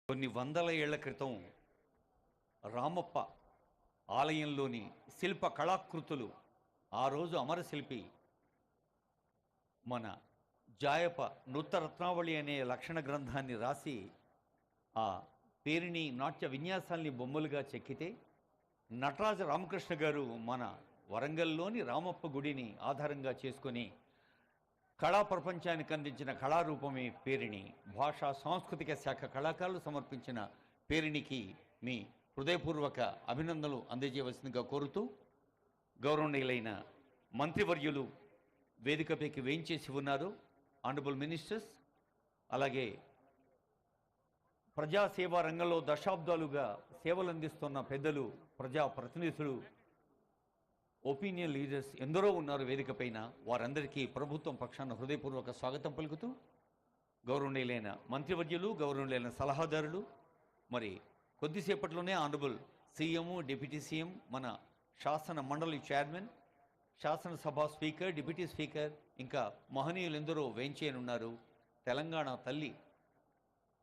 కొన్ని వందల ఏళ్ల క్రితం రామప్ప ఆలయంలోని శిల్ప కళాకృతులు ఆ రోజు అమరశిల్పి మన జాయప నృత్తరత్నావళి అనే లక్షణ గ్రంథాన్ని రాసి ఆ పేరిణి నాట్య విన్యాసాల్ని బొమ్మలుగా చెక్కితే నటరాజ రామకృష్ణ గారు మన వరంగల్లోని రామప్ప గుడిని ఆధారంగా చేసుకొని కళా ప్రపంచానికి అందించిన కళారూపమే పేరిణి. భాషా సాంస్కృతిక శాఖ కళాకారులు సమర్పించిన పేరిణికి మీ హృదయపూర్వక అభినందనలు అందజేయవలసిందిగా కోరుతూ గౌరవనీయులైన మంత్రివర్యులు వేదికపైకి వేయించేసి ఉన్నారు. ఆనరబుల్ మినిస్టర్స్, అలాగే ప్రజాసేవా రంగంలో దశాబ్దాలుగా సేవలు అందిస్తున్న పెద్దలు, ప్రజాప్రతినిధులు, ఒపీనియన్ లీడర్స్ ఎందరో ఉన్నారు వేదిక పైన. వారందరికీ ప్రభుత్వం పక్షాన హృదయపూర్వక స్వాగతం పలుకుతూ గౌరవనీయులైన మంత్రివర్యులు, గౌరవనీయులైన సలహాదారులు, మరి కొద్దిసేపట్లోనే ఆనరబుల్ సీఎం, డిప్యూటీ సీఎం, మన శాసన మండలి చైర్మన్, శాసనసభ స్పీకర్, డిప్యూటీ స్పీకర్, ఇంకా మహనీయులెందరో వేంచేయనున్నారు. తెలంగాణ తల్లి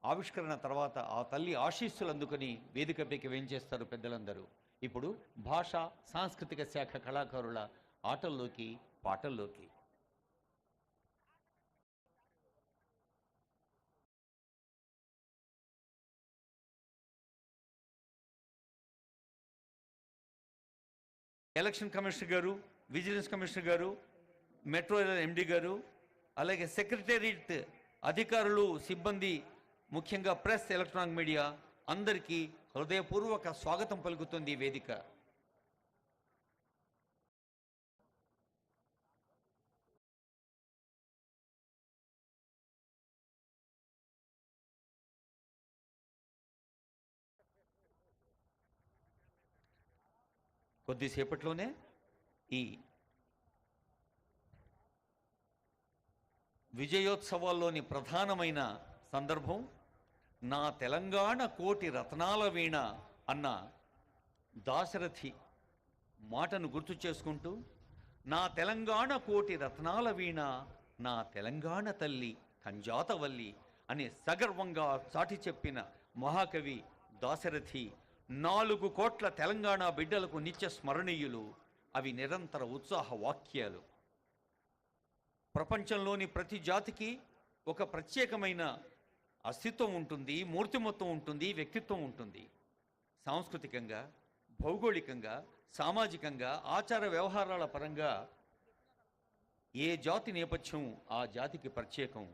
ఆవిష్కరణ తర్వాత ఆ తల్లి ఆశీస్సులు అందుకొని వేదికపైకి వేంచేస్తారు పెద్దలందరూ. ఇప్పుడు భాషా సాంస్కృతిక శాఖ కళాకారుల ఆటల్లోకి పాటల్లోకి. ఎలక్షన్ కమిషనర్ గారు, విజిలెన్స్ కమిషనర్ గారు, మెట్రో రైల్ ఎండి గారు, అలాగే సెక్రటేరియట్ అధికారులు, సిబ్బంది, ముఖ్యంగా ప్రెస్, ఎలక్ట్రానిక్ మీడియా అందరికీ హృదయపూర్వక స్వాగతం పలుకుతుంది ఈ వేదిక. కొద్దిసేపట్లోనే ఈ విజయోత్సవాల్లోని ప్రధానమైన సందర్భం నా తెలంగాణ కోటి రత్నాల వీణ అన్న దాశరథి మాటను గుర్తు చేసుకుంటూ, నా తెలంగాణ కోటి రత్నాల వీణ, నా తెలంగాణ తల్లి కంజాతవల్లి అని సగర్వంగా చాటి చెప్పిన మహాకవి దాశరథి 4 కోట్ల తెలంగాణ బిడ్డలకు నిత్య స్మరణీయులు. అవి నిరంతర ఉత్సాహ వాక్యాలు. ప్రపంచంలోని ప్రతి జాతికి ఒక ప్రత్యేకమైన అస్తిత్వం ఉంటుంది, మూర్తిమత్వం ఉంటుంది, వ్యక్తిత్వం ఉంటుంది. సాంస్కృతికంగా, భౌగోళికంగా, సామాజికంగా, ఆచార వ్యవహారాల పరంగా ఏ జాతి నేపథ్యం ఆ జాతికి ప్రత్యేకం.